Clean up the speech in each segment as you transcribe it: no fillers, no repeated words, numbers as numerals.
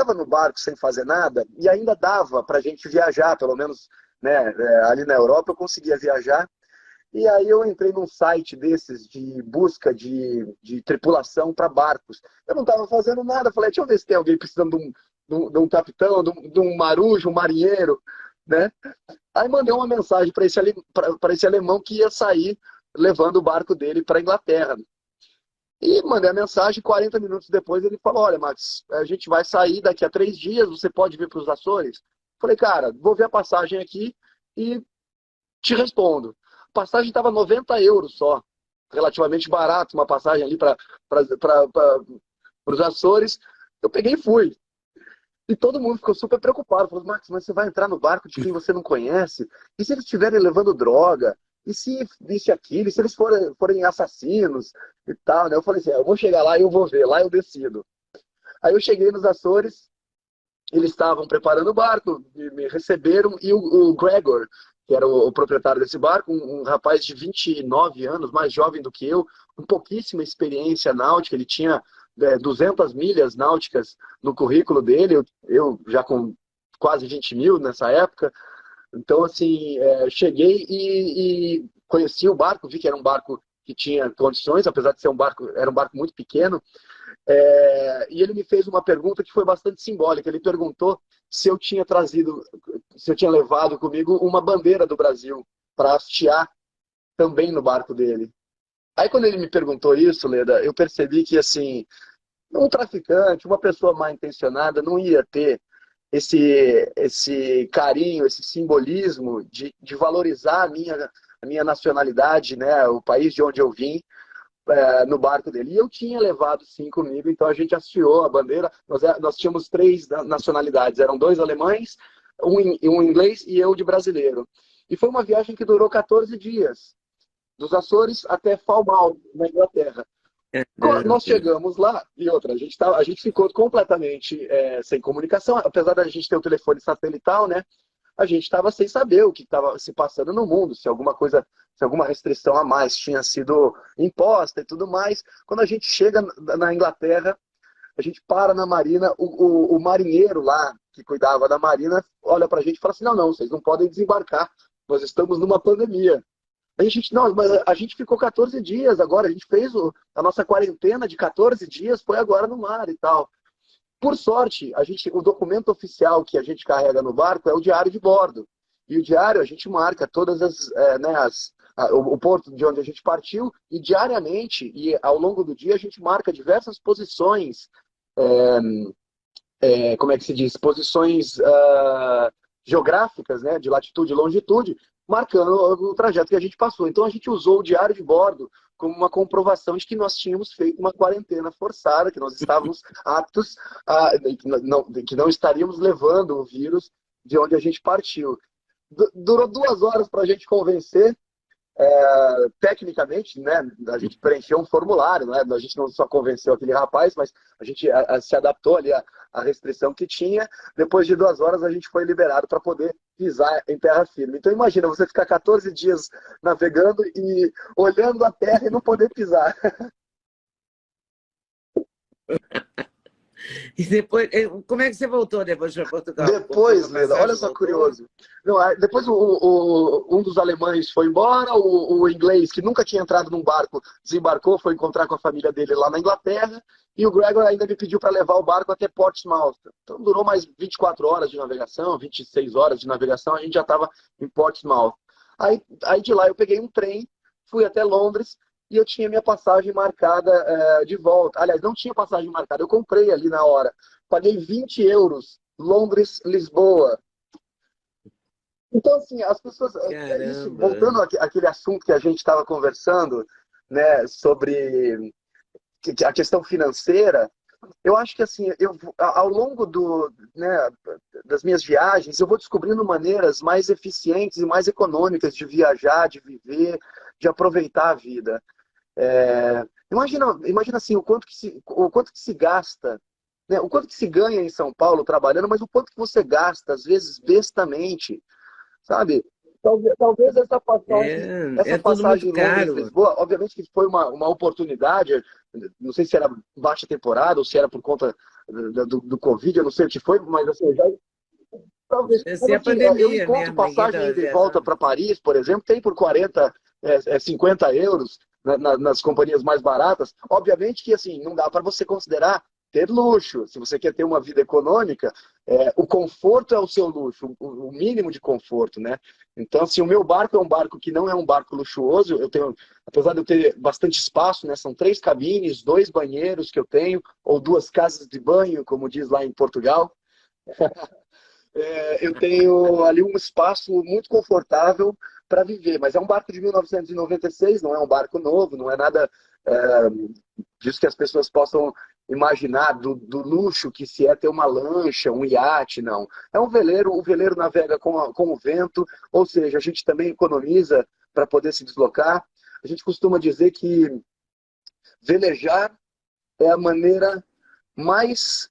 estava no barco sem fazer nada e ainda dava para a gente viajar, pelo menos, né, ali na Europa eu conseguia viajar. E aí eu entrei num site desses de busca de tripulação para barcos. Eu não estava fazendo nada, falei, deixa eu ver se tem alguém precisando de um capitão, de um marujo, um marinheiro, né? Aí mandei uma mensagem para esse alemão que ia sair levando o barco dele para a Inglaterra. E mandei a mensagem, 40 minutos depois ele falou, olha, Max, a gente vai sair daqui a 3 dias, você pode vir para os Açores? Falei, cara, vou ver a passagem aqui e te respondo. A passagem estava 90 euros só, relativamente barato, uma passagem ali para os Açores. Eu peguei e fui. E todo mundo ficou super preocupado. Falou, Max, mas você vai entrar no barco de quem você não conhece? E se eles estiverem levando droga? E se isso e aquilo? E se eles forem assassinos e tal, né? Eu falei assim, eu vou chegar lá e eu vou ver. Lá eu decido. Aí eu cheguei nos Açores, eles estavam preparando o barco, me receberam, e o Gregor, que era o proprietário desse barco, um rapaz de 29 anos, mais jovem do que eu, com pouquíssima experiência náutica, ele tinha 200 milhas náuticas no currículo dele, eu já com quase 20 mil nessa época. Então, assim, cheguei e conheci o barco, vi que era um barco que tinha condições, apesar de ser era um barco muito pequeno. E ele me fez uma pergunta que foi bastante simbólica. Ele perguntou se eu tinha levado comigo uma bandeira do Brasil para hastear também no barco dele. Aí quando ele me perguntou isso, Leda, eu percebi que, assim, um traficante, uma pessoa mal intencionada não ia ter esse carinho, esse simbolismo de valorizar a minha nacionalidade, né, o país de onde eu vim, no barco dele. E eu tinha levado 5 comigo, então a gente hasteou a bandeira. Nós tínhamos 3 nacionalidades, eram 2 alemães, um inglês e eu de brasileiro. E foi uma viagem que durou 14 dias, dos Açores até Falmouth, na Inglaterra. Nós chegamos lá, e outra, a gente ficou completamente sem comunicação, apesar da gente ter o telefone satelital, né? A gente estava sem saber o que estava se passando no mundo, se alguma restrição a mais tinha sido imposta e tudo mais. Quando a gente chega na Inglaterra, a gente para na marina, o marinheiro lá, que cuidava da marina, olha para a gente e fala assim, não, vocês não podem desembarcar, nós estamos numa pandemia. Não, mas a gente ficou 14 dias agora, a gente fez a nossa quarentena de 14 dias, foi agora no mar e tal. Por sorte, o documento oficial que a gente carrega no barco é o diário de bordo. E o diário a gente marca todas o porto de onde a gente partiu, e diariamente, e ao longo do dia, a gente marca diversas posições, como é que se diz? Posições geográficas, né, de latitude e longitude, marcando o trajeto que a gente passou. Então a gente usou o diário de bordo como uma comprovação de que nós tínhamos feito uma quarentena forçada, que nós estávamos aptos que não estaríamos levando o vírus de onde a gente partiu. Durou 2 horas para a gente convencer. Tecnicamente, né, a gente preencheu um formulário, né, a gente não só convenceu aquele rapaz, mas a gente se adaptou ali à restrição que tinha. Depois de 2 horas a gente foi liberado para poder pisar em terra firme. Então imagina, você ficar 14 dias navegando e olhando a terra e não poder pisar. E depois, como é que você voltou depois para Portugal? Depois, Leda, olha só curioso. Não, depois um dos alemães foi embora, o inglês, que nunca tinha entrado num barco, desembarcou, foi encontrar com a família dele lá na Inglaterra, e o Gregor ainda me pediu para levar o barco até Portsmouth. Então durou mais 24 horas de navegação, 26 horas de navegação, a gente já estava em Portsmouth. Aí de lá eu peguei um trem, fui até Londres, e eu tinha minha passagem marcada de volta. Aliás, não tinha passagem marcada, eu comprei ali na hora. Paguei 20 euros, Londres-Lisboa. Então, assim, as pessoas... Isso, voltando àquele assunto que a gente estava conversando, né, sobre a questão financeira, eu acho que, assim, ao longo das minhas viagens, eu vou descobrindo maneiras mais eficientes e mais econômicas de viajar, de viver, de aproveitar a vida. Imagina assim, o quanto que se gasta, né? O quanto que se ganha em São Paulo trabalhando, mas o quanto que você gasta, às vezes, bestamente, sabe? Talvez essa passagem muito caro. Londres-Lisboa, obviamente que foi uma oportunidade, não sei se era baixa temporada ou se era por conta do Covid, eu não sei o que foi, mas assim, eu já talvez. Deve Mas ser a assim, eu pandemia encontro mesmo, ninguém passagem estava ida e volta viajando. para Paris, por exemplo, tem por 40, 50 euros nas companhias mais baratas. Obviamente que assim, não dá para você considerar ter luxo. Se você quer ter uma vida econômica, o conforto é o seu luxo, o mínimo de conforto, né? Então, assim, o meu barco é um barco que não é um barco luxuoso. Eu tenho, apesar de eu ter bastante espaço, né? São 3 cabines, 2 banheiros que eu tenho, ou 2 casas de banho, como diz lá em Portugal. Eu tenho ali um espaço muito confortável para viver, mas é um barco de 1996, não é um barco novo, não é nada é, disso que as pessoas possam imaginar do luxo que se é ter uma lancha, um iate, não. É um veleiro, o veleiro navega com o vento, ou seja, a gente também economiza para poder se deslocar. A gente costuma dizer que velejar é a maneira mais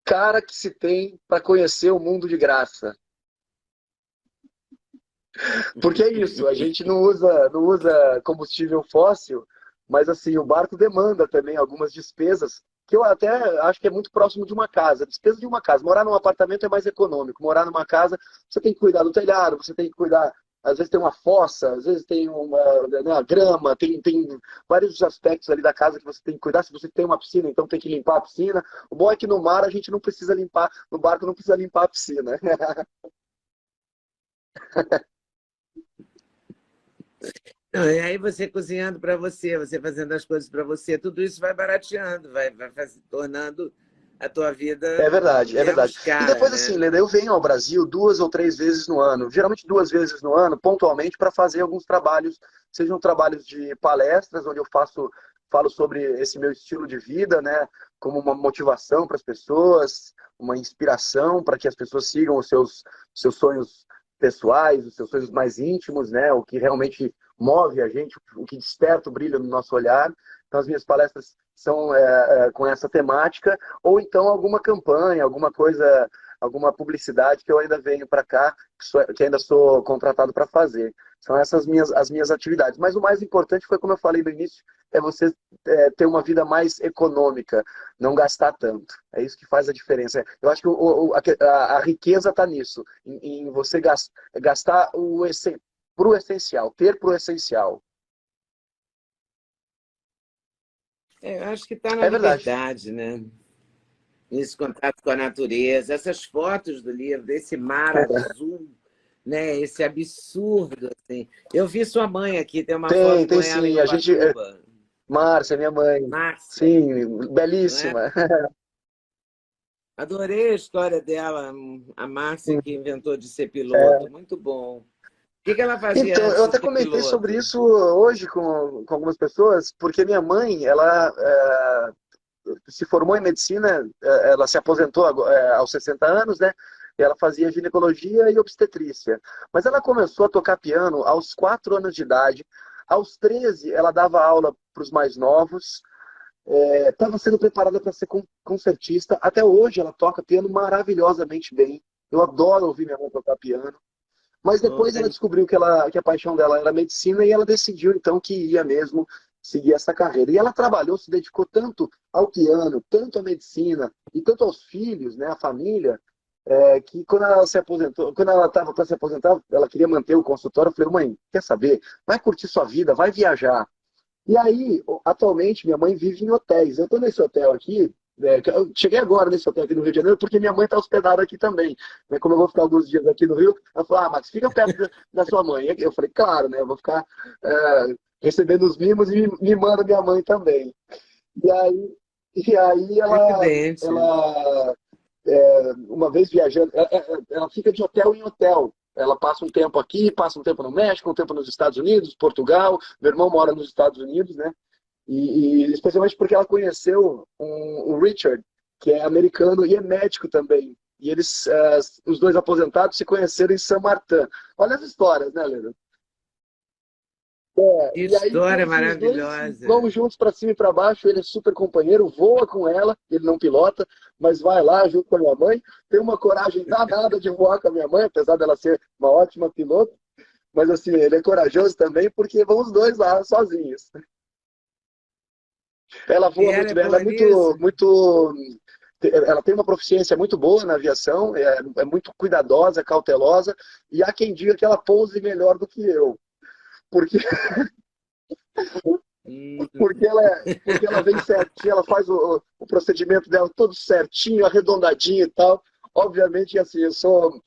cara que se tem para conhecer o mundo de graça. Porque é isso, a gente não usa combustível fóssil, mas assim, o barco demanda também algumas despesas, que eu até acho que é muito próximo de uma casa. Despesa de uma casa. Morar num apartamento é mais econômico. Morar numa casa, você tem que cuidar do telhado, você tem que cuidar, às vezes tem uma fossa, às vezes tem uma grama, tem vários aspectos ali da casa que você tem que cuidar. Se você tem uma piscina, então tem que limpar a piscina. O bom é que no mar a gente não precisa limpar, no barco não precisa limpar a piscina. Não, e aí você cozinhando para você fazendo as coisas para você, tudo isso vai barateando, vai se tornando a tua vida É verdade, é verdade. menos E cara, depois, assim, né? Leda, eu venho ao Brasil 2 ou 3 vezes no ano, geralmente 2 vezes no ano, pontualmente, para fazer alguns trabalhos, sejam trabalhos de palestras, onde eu falo sobre esse meu estilo de vida, né, como uma motivação para as pessoas, uma inspiração para que as pessoas sigam os seus sonhos pessoais, os seus sonhos mais íntimos, né, o que realmente move a gente, o que desperta o brilho no nosso olhar. Então, as minhas palestras são com essa temática, ou então alguma campanha, alguma coisa, alguma publicidade que eu ainda venho para cá, que ainda sou contratado para fazer. São essas as minhas atividades. Mas o mais importante foi, como eu falei no início, é você ter uma vida mais econômica, não gastar tanto. É isso que faz a diferença. Eu acho que a riqueza está nisso, em você gastar pro essencial, ter pro essencial. Eu acho que está na É verdade. liberdade, né? Nesse contato com a natureza, essas fotos do livro, desse mar azul, né? Esse absurdo, assim. Eu vi sua mãe aqui, tem uma foto com Tem ela em sim. A gente, Ubatuba, Márcia, minha mãe. Márcia, Sim, não é? belíssima. Adorei a história dela, a Márcia Sim, que inventou de ser é. piloto, muito bom. O que ela fazia Então, eu antes de até ser comentei sobre piloto? isso hoje com algumas pessoas, porque minha mãe, ela se formou em medicina, ela se aposentou aos 60 anos, né? E ela fazia ginecologia e obstetrícia. Mas ela começou a tocar piano aos 4 anos de idade. Aos 13, ela dava aula para os mais novos. Estava sendo preparada para ser concertista. Até hoje ela toca piano maravilhosamente bem. Eu adoro ouvir minha mãe tocar piano. Mas depois ela Olha, descobriu que a paixão dela era medicina e ela decidiu então que ia mesmo seguir essa carreira. E ela trabalhou, se dedicou tanto ao piano, tanto à medicina e tanto aos filhos, né, à família, que quando ela se aposentou, quando ela estava para se aposentar, ela queria manter o consultório. Eu falei, mãe, quer saber? Vai curtir sua vida, vai viajar. E aí, atualmente, minha mãe vive em hotéis. Eu estou nesse hotel aqui, eu cheguei agora nesse hotel aqui no Rio de Janeiro, porque minha mãe está hospedada aqui também. Né? Como eu vou ficar alguns dias aqui no Rio, ela falou, Max, fica perto da sua mãe. Eu falei, claro, né? Eu vou ficar recebendo os mimos e mimando minha mãe também. E aí, e aí evidente. ela uma vez viajando, ela fica de hotel em hotel. Ela passa um tempo aqui, passa um tempo no México, um tempo nos Estados Unidos, Portugal. Meu irmão mora nos Estados Unidos, né? E especialmente porque ela conheceu o Richard, que é americano e é médico também. E eles, os dois aposentados, se conheceram em San Martin. Olha as histórias, né, Lena? Que E aí, então, história assim, os dois maravilhosa. vão juntos para cima e para baixo. Ele é super companheiro, voa com ela, ele não pilota, mas vai lá junto com a minha mãe. Tem uma coragem danada de voar com a minha mãe, apesar dela ser uma ótima piloto. Mas, assim, ele é corajoso também porque vão os dois lá sozinhos. Ela E voa ela muito é bem, ela boa é nisso? muito, muito. ela tem uma proficiência muito boa na aviação, é muito cuidadosa, cautelosa, e há quem diga que ela pouse melhor do que eu. Porque, porque ela vem certinho, ela faz o procedimento dela todo certinho, arredondadinho e tal. Obviamente, assim, eu sou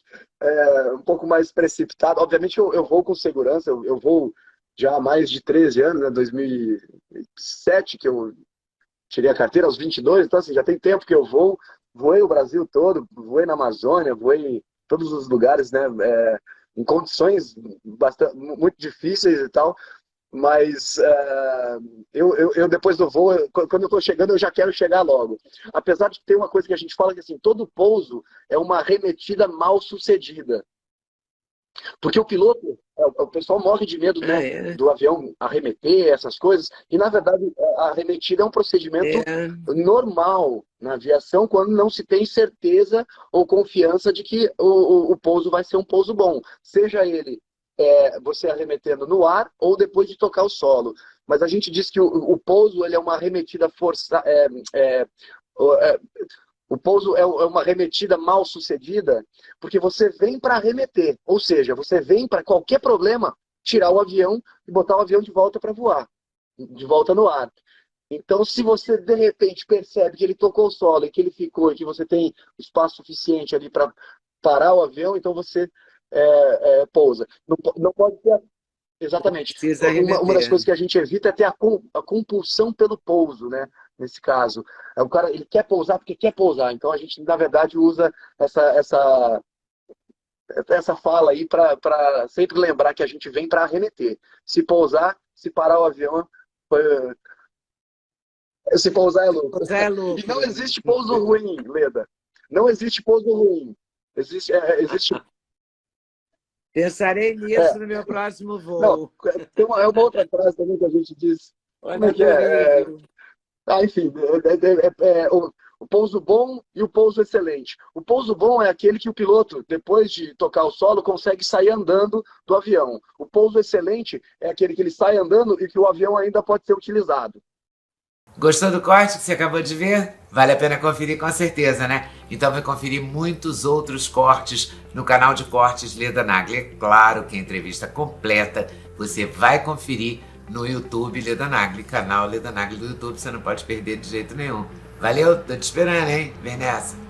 um pouco mais precipitado. Obviamente, eu vou com segurança, eu vou já há mais de 13 anos, né? 2007 que eu tirei a carteira, aos 22, então assim, já tem tempo que eu voei o Brasil todo, voei na Amazônia, voei em todos os lugares, né? Em condições muito difíceis e tal. Mas eu depois do voo, quando eu estou chegando, eu já quero chegar logo. Apesar de ter uma coisa que a gente fala que assim, todo pouso é uma arremetida mal sucedida. Porque o piloto, o pessoal morre de medo, Ah, né, é? do avião arremeter, essas coisas, e na verdade a arremetida é um procedimento É. normal na aviação quando não se tem certeza ou confiança de que o pouso vai ser um pouso bom. Seja ele você arremetendo no ar ou depois de tocar o solo. Mas a gente diz que o pouso ele é uma arremetida forçada. O pouso é uma arremetida mal sucedida, porque você vem para arremeter. Ou seja, você vem para qualquer problema tirar o avião e botar o avião de volta para voar, de volta no ar. Então, se você de repente percebe que ele tocou o solo e que ele ficou e que você tem espaço suficiente ali para parar o avião, então você pousa. Não, não pode ter. Exatamente. Precisa Uma das arremeter. coisas que a gente evita é ter a compulsão pelo pouso, né? Nesse caso. O cara ele quer pousar porque quer pousar. Então a gente, na verdade, usa essa fala aí para sempre lembrar que a gente vem para arremeter. Se pousar, se parar o avião, se pousar é lucro. Pousar é E não lucro. existe pouso ruim, Leda. Não existe pouso ruim. Existe. Pensarei É, nisso no meu próximo não, voo. tem uma outra frase também que a gente diz. Como Olha, é que adorei, é? viu? Enfim, o pouso bom e o pouso excelente. O pouso bom é aquele que o piloto, depois de tocar o solo, consegue sair andando do avião. O pouso excelente é aquele que ele sai andando e que o avião ainda pode ser utilizado. Gostou do corte que você acabou de ver? Vale a pena conferir com certeza, né? Então vai conferir muitos outros cortes no canal de cortes Leda Nagli. É claro que a entrevista completa você vai conferir no YouTube Leda Nagli, canal Leda Nagli do YouTube, você não pode perder de jeito nenhum. Valeu, tô te esperando, hein? Vem nessa!